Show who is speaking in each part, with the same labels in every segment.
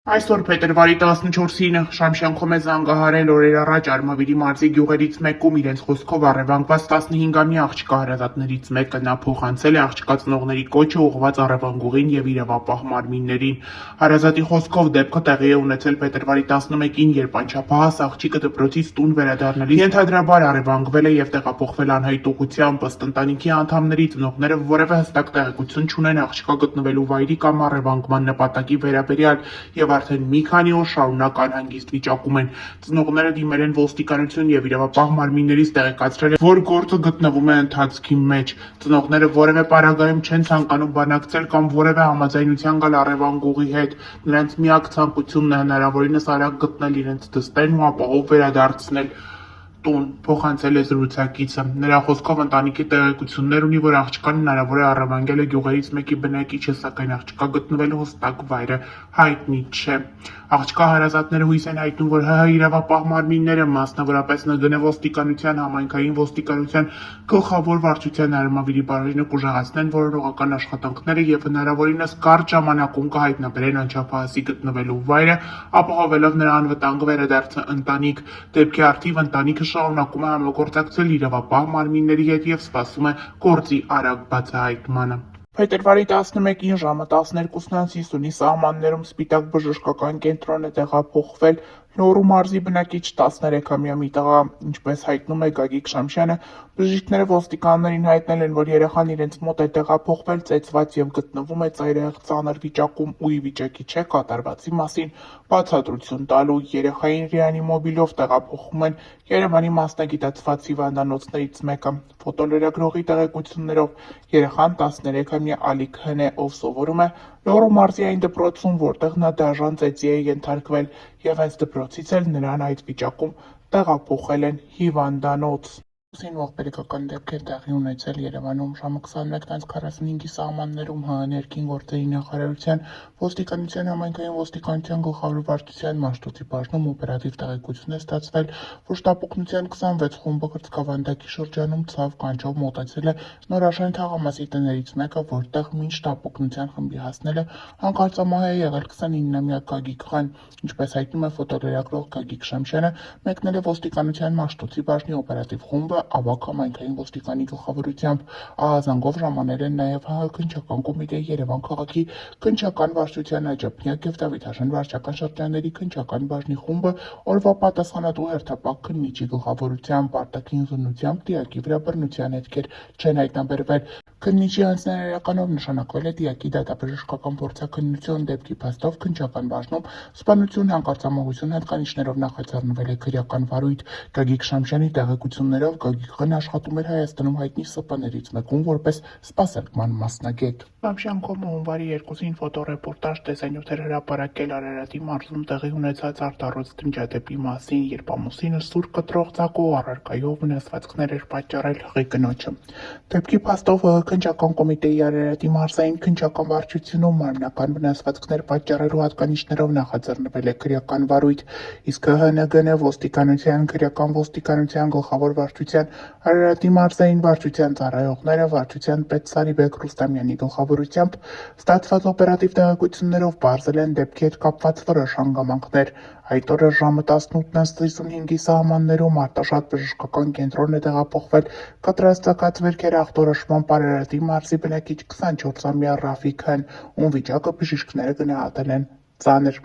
Speaker 1: Այսօր փետրվարի 14-ին Շամշյանքում է զանգահարել օրեր առաջ Արմավիրի մարզի գյուղերից մեկում իրենց խոսքով առևանգված 15-ամյա աղջկա հարազատներից մեկը։ Նա փոխանցել է աղջկա ծնողների կոչը ուղղված առևանգուղին և իրավապահ մարմիններին։ Հարազատի խոսքով դեպքը տեղի է ունեցել փետրվարի 11-ին, երբ անչափահաս աղջիկը դպրոցից տուն վերադառնալիս ենթադրաբար առևանգվել է և տեղափոխվել անհայտ ուղղությամբ։ Ըստ ընտանիքի անդամների, ծնողները որևէ հստակ տեղեկություն չունեն աղջկա գտնվելու վայրի կամ առևանգման նպատակի վերաբերյալ և արդեն մի քանի օր շարունակ անհանգիստ վիճակում են։ Ծնողները դիմել են ոստիկանություն և իրավապահ մարմիններից տեղեկացրել են, որ գործը գտնվում է ընթացքի մեջ։ Ծնողները որևէ պարագայում չեն ցանկանում բանակցել կամ որևէ համաձայնության գալ առևանգուղի հետ։ Նրանց միակ ցանկությունն է հնարավորինս արագ գտնել իրենց դստերն ու ապահով վերադարձնել տուն, փոխանցել է զրուցակիցը։ Նրա խոսքով ընտանիքը տեղեկություններ ունի, որ աղջկան հնարավոր է առևանգել է գյուղերից մեկի բնակիչը, սակայն աղջկա գտնվելու հստակ վայրը հայտնի չէ։ Աղջկա հարազատները հույս են հայտնում, որ ՀՀ իրավապահ մարմինները, մասնավորապես ՆԳՆ ոստիկանության, համայնքային ոստիկանության գլխավոր վարչության Արմավիրի բաժինը կուժեղացնեն որոնողական աշխատանքները և հնարավորինս կարճ ժամանակում կհայտնաբերեն անչափահասի գտնվելու վայրը, ապահովելով նրա անվտանգ վերադարձը ընտանիք։ Դեպքի առթիվ ընտանիքը շարունակում է համագործակցել իրավապահ մարմինների հետ և սպասում է գործի արագ բացահայտմանը։ Փետրվարի 11-ին ժամը 12:50-ի սահմաններում Սպիտակ բժշկական կենտրոն է տեղափոխվել Լոռու մարզի բնակիչ 13-ամյա մի տղա։ Ինչպես հայտնում է Գագիկ Շամշյանը, բժիշկները ոստիկաններին հայտնել են, որ երեխան իրենց մոտ է տեղափոխվել ծեծված և գտնվում է ծայրահեղ ծանր վիճակում ու ի վիճակի չէ կատարվածի մասին բացատրություն տալու։ Երեխային ռեանիմոբիլով տեղափոխում են Երևանի մասնագիտացված հիվանդանոցներից մեկը։ Ֆոտոլրագրողի տեղեկություններով երեխան 13-ամյա Ալիկ Հ-ն է, ով սովորում է Լոռու մարզի այն դպրոցում, որտեղ նա դաժան ծեծի է ենթարկվել, և այս դպրոցից էլ նրան այդ վիճակում տեղափոխել են հիվանդանոց։ Ողբերգական դեպքեր տեղի ունեցել Երևանում ժամը 21:45-ի սահմաններում ՀՀ ներքին գործերի նախարարության ոստիկանության համայնքային ոստիկանության գլխավոր վարչության Մաշտոցի բաժնում օպերատիվ տեղեկություն է ստացվել, որ շտապօգնության 26 խումբը կրծքավանդակի շրջանում ցավ կանչով մոտեցել է Նորաշեն թաղամասի տներից մեկը, որտեղ մինչ շտապօգնության խմբի հասնելը հանկարծամահ է եղել 29-ամյա Գագիկ Ղ-ն։ Ինչպես հայտնում է ֆոտոլրագրող Գագիկ Շամշյանը, մեկնել է ոստիկանության Մաշտոցի բաժնի օպերատիվ խումբը Ավագ համայնքային ոստիկանի գլխավորությամբ։ Ահազանգով ժամանել են նաև ՀՀ քննչական կոմիտեի Երևան քաղաքի քննչական վարչության Աջափնյակ և Դավիթաշեն վարչական շրջանների քննչական բաժնի խումբը օրվա պատասխանատու հերթապահ քննիչի գլխավորությամբ։ Արտաքին զննությամբ դիակի վրա բռնության հետքեր չեն հայտնաբերվել։ Քննիչի հանձնարարականով նշանակվել է դիակի դատաբժշկական փորձաքննություն։ Դեպքի փաստով քննչական բաժնում սպանություն, հանկարծամահություն հատկանիշներով նախաձեռնվել է քրեական վարույթ։ Գագիկ Շամշյանի տեղեկություններով Գագիկ Ղ-ն աշխատում էր Հայաստանում հայտնի ՍՊ-ներից մեկում որպես սպասարկման մասնագետ։ Շամշյանքում հունվարի 2-ին ֆոտոռեպորտաժ տեսանյութ էր հրապարակել Արարատի մարզում տեղի ունեցած արտառոց դնջադեպի մասին, երբ ամուսինը սուր կտրող ծակող առարկայով վնասվածքներ էր պատճառել հղի կնոջը։ Դեպքի փաստով ՀՀ քննչական կոմիտեի Արարատի մարզային քննչական վարչությունում մարմնական վնասվածքներ պատճառելու հատկանիշներով նախաձեռնվել է քրեական վարույթ, իսկ ՀՀ-ՆԳՆ ոստիկանության քրեական ոստիկանության գլխավոր վարչության Արարատի մարզային վարչության ծառայողները վարչության պետ Սարիբեկ Ռուստամյանի գլխավորությամբ ստացված օպերատիվ տեղեկություններով պարզել են դեպքի հետ կապված որոշ հանգամանքներ։ Այդ օրը ժամը 18:55-ի սահմաններում արտաշատ բժշկական կենտրոն է տեղափոխվել կտրաստակած վերքեր ախտորոշմամբ Արարատի մարզի բնակիչ 24-ամյա Ռաֆիկ Հ-ն, ում վիճակը բժիշկները գնահատել են ծանր։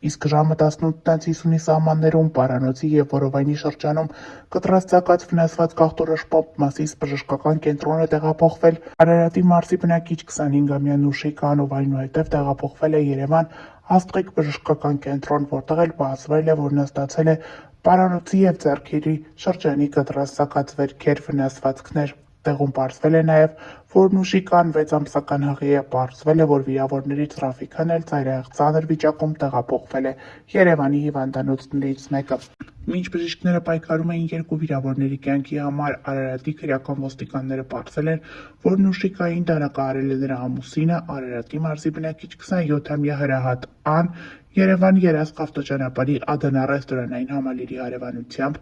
Speaker 1: Իսկ ժամը 18:50-ի սահմաններում Պարանոցի և Որովայնի շրջանում կտրաստակած վնասվածք ախտորոշմամբ Մասիս բժշկական կենտրոն է տեղափոխվել Արարատի մարզի բնակիչ 25-ամյա Նուշիկ Ա-ն, ով այնուհետև տեղափոխվել է Երևան Աստղիկ բժշկական կենտրոն, որտեղ էլ պարզվել է, որ նա ստացել է պարանոցի և ձեռքերի շրջանի կտրաստակած վերքեր, վնասվածքներ։ Տեղում պարզվել է նաև, որ Նուշիկ Ա-ն 6 ամսական հղի է։ Պարզվել է, որ վիրավորներից Ռաֆիկ Հ-ն էլ ծայրահեղ ծանր վիճակում տեղափոխվել է Երևանի հիվանդանոցներից մեկը։ Մինչ բժիշկները պայքարում էին երկու վիրավորների կյանքի համար, Արարատի քրեական ոստիկանները պարզել են, որ Նուշիկ Ա-ին դանակահարել է նրա ամուսինը, Արարատի մարզի բնակիչ 27-ամյա Հրահատ Ա-ն, Երևան Երասխ ավտոճանապարհի Ադանա ռեստորանային համալիրի հարևանությամբ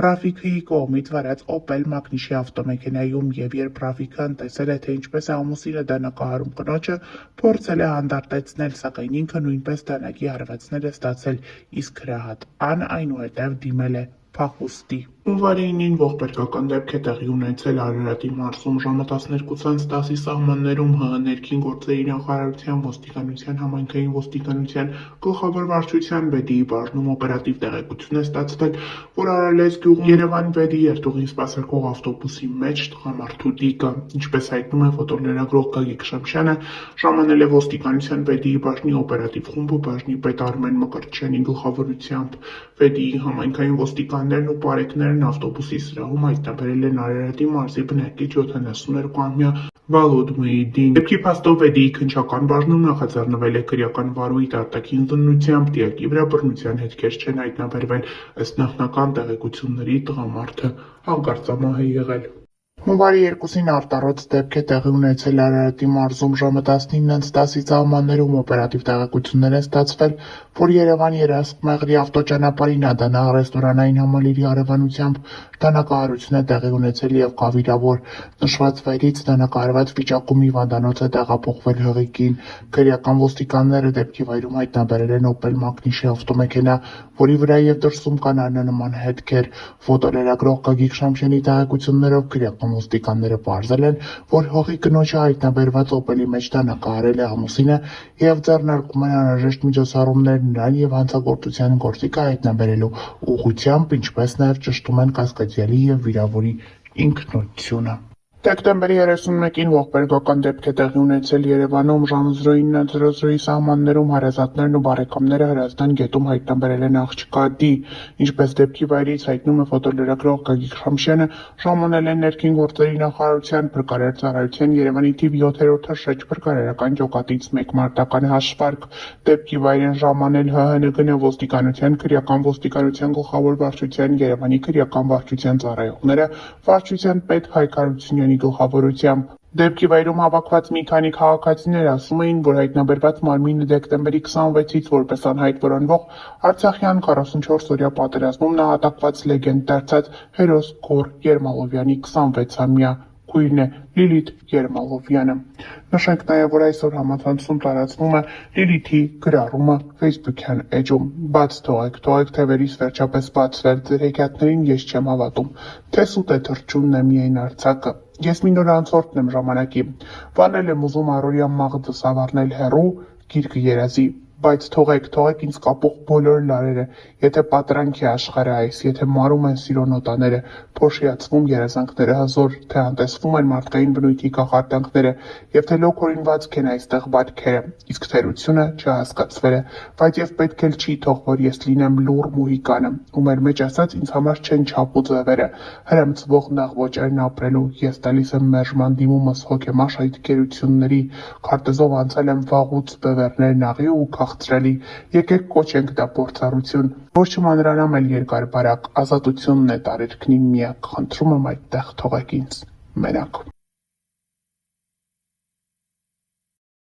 Speaker 1: Ռաֆիկ Հ-ի կողմից վարած Օպել Մակնիշի ավտոմեքենայում, և երբ Ռաֆիկ Հ-ն տեսել ասել է, թե ինչպես է ամուսինը դանակահարում կնոջը, փորձել է հանդարտեցնել, սակայն ինքը նույնպես դանակի հարվածներ է ստացել, իսկ հրահատ Ան այնուհետև դիմել է փախուստի։ Հունվարի 9-ին ողբերգական դեպք է տեղի ունեցել Արարատի մարզում ժամը 12:10-ի սահմաններում ՀՀ ներքին գործերի նախարարության, ոստիկանության, համայնքային ոստիկանության գլխավոր վարչության ԲԴ-ի բաժնում օպերատիվ տեղեկություն է ստացվել, որ Արալես գյուղում Երևան 6-ի երթուղին սպասարկող ավտոբուսի մեջ տղամարդու տիկը, ինչպես հայտնում է ֆոտոլրագրող Գագիկ Շամշյանը, ժամանել է ոստիկանության ԲԴ-ի բաժնի օպերատիվ խումբը բաժնի պետ Արմեն Մկրտչյանի գլխավորությամբ։ ԲԴ-ի համայնքային ոստիկաններն ու պարեկներն ավտոբուսի սրահում հայտնաբերել են Արարատի մարզի բնակիչ 72-ամյա Վալոդ Մոհիդին։ Դեպքի փաստով ԲԴ-ի քննչական բաժնում նախաձեռնվել է քրեական վարույթ արտաքին զննությամբ, դիակի վրա բռնության հետքեր չեն հայտնաբերվել, ըստ նախնական տեղեկությունների տղամարդը հանկարծամահ է եղել։ Հունվարի 2-ին արտառոց դեպք է տեղի ունեցել Արարատի մարզում ժամը 19:10-ի սահմաններում օպերատիվ տեղեկություններ են ստացվել, որ Երևան-Երասխ-Մեղրի ավտոճանապարհին Ադանա ռեստորանային համալիրի հարևանությամբ դանակահարություն է տեղի ունեցել և կավիրավոր նշված վայրից դանակահարված վիճակում հիվանդանոց է տեղափոխվել Հղիկին։ Քրեական ոստիկանները դեպքի վայրում հայտնաբերել են Opel Mակնիշի ավտոմեքենա, որի վրա և դրսում կան առնանման հետքեր։ Ֆոտոլրագրող Գագիկ Շամշյանի տեղեկություններով քրեական ոստիկանները պարզել են, որ հողի կնոջը հայտնաբերված Opel-ի մեջ դանակահարել է ամուսինը և ձեռնարկում են անհրաժեշտ միջոցառումներ նրան և հանցագործության գործիքը հայտնաբերելու ուղղությամբ, ինչպես նաև ճշտում են կասկածյալի և վիրավորի ինքնությունը։ Դեկտեմբերի 31-ին ողբերգական դեպք է տեղի ունեցել Երևանում ժամը 09:00-ի սահմաններում հարազատներն ու բարեկամները Հրազդան գետում հայտնաբերել են աղջկա D. Ինչպես դեպքի վայրից հայտնում է ֆոտոլրագրող Գագիկ Շամշյանը, ժամանել են ներքին գործերի նախարարության, փրկարար ծառայության Երևանի թիվ 7-րդ շրջփրկարարական ջոկատից 1 մարտական հաշվարկ։ Դեպքի վայր են ժամանել ՀՀՆԳՆ ոստիկանության, քրեական ոստիկանության գլխավոր վարչության, Երևանի քրեական վարչության ծառայողները, վարչության պետ Հայկ Հարությունյանի գլխավորությամբ։ Դեպքի վայրում հավաքված մի քանի քաղաքացիներ ասում էին, որ հայտնաբերված մարմինը դեկտեմբերի 26-ից որպես անհայտ որոնվող Արցախյան 44-օրյա պատերազմում նահատակված լեգենդ դարձած հերոս Գոռ Երմալովյանի 26-ամյա քույրն է Լիլիթ Երմալովյանը։ Նշենք նաև, որ այսօր համացանցում տարածվում է Լիլիթի գրառումը Facebook-յան էջում։ Բաց թողեք, թվերից վերջապես բացվեր, ձեր հեքիաթներին ես չեմ հավատում, թե սուտ է թռչունն է միայն արձակը։ Ես մի նոր անցորդն եմ ժամանակի, վանել եմ ուզում առօրյա մաղը դսավառնել հեռու, գիրկը երազի, բայց թողեք ինձ կապող բոլոր լարերը, եթե պատրանք է աշխարհը այս, եթե մարում են սիրո նոտաները, փոշիացվում երազանքները հզոր, թե անտեսվում են մարդկային բնույթի կախարդանքները, և թե լոքորինվածք են այստեղ բարքերը, իսկ թերությունը չհասկացվել է, բայց և պետք էլ չի թող, որ ես լինեմ լուռ մուհիկանը, ու մեր մեջ ասած ինձ համար չեն չափ ու ձևերը, հրմցվող նեղ ոճերն ապրելու, ես տալիս եմ մերժման դիմումս հոգեմաշ այդ գերությունների, քարտեզով անցել եմ վաղուց բևեռներ նաղի ու քաղցրալի, եկեք կոչենք դա փորձառություն, որ չմանրանամ էլ երկար բարակ, ազատությունն է տարերքնի միակ, խնդրում եմ այդտեղ թողեք ինձ մենակ։